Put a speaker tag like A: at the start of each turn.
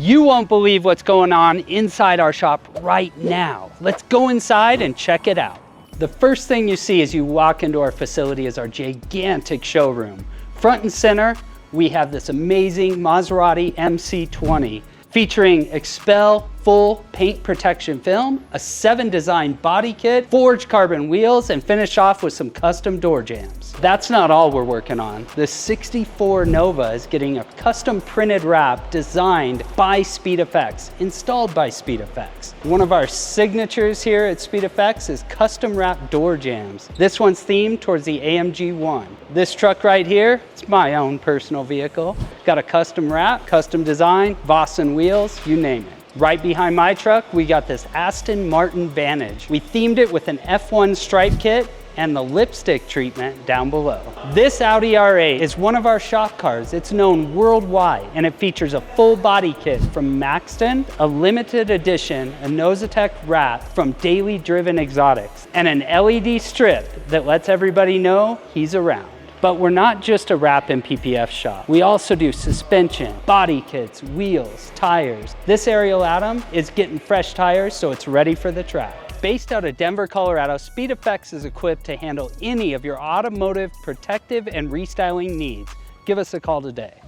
A: You won't believe what's going on inside our shop right now. Let's go inside and check it out. The first thing you see as you walk into our facility is our gigantic showroom. Front and center, we have this amazing Maserati MC20 featuring Xpel full paint protection film, a 7 design body kit, forged carbon wheels, and finish off with some custom door jambs. That's not all we're working on. The 64 Nova is getting a custom printed wrap designed by SpeedEFX, installed by SpeedEFX. One of our signatures here at SpeedEFX is custom wrap door jambs. This one's themed towards the AMG 1. This truck right here, it's my own personal vehicle. Got a custom wrap, custom design, Vossen wheels, you name it. Right behind my truck, we got this Aston Martin Vantage. We themed it with an F1 stripe kit and the lipstick treatment down below. This Audi R8 is one of our shop cars. It's known worldwide, and it features a full body kit from Maxton, a limited edition, a Nosatec wrap from Daily Driven Exotics, and an LED strip that lets everybody know he's around. But we're not just a wrap and PPF shop. We also do suspension, body kits, wheels, tires. This Ariel Atom is getting fresh tires, so it's ready for the track. Based out of Denver, Colorado, SpeedEFX is equipped to handle any of your automotive protective and restyling needs. Give us a call today.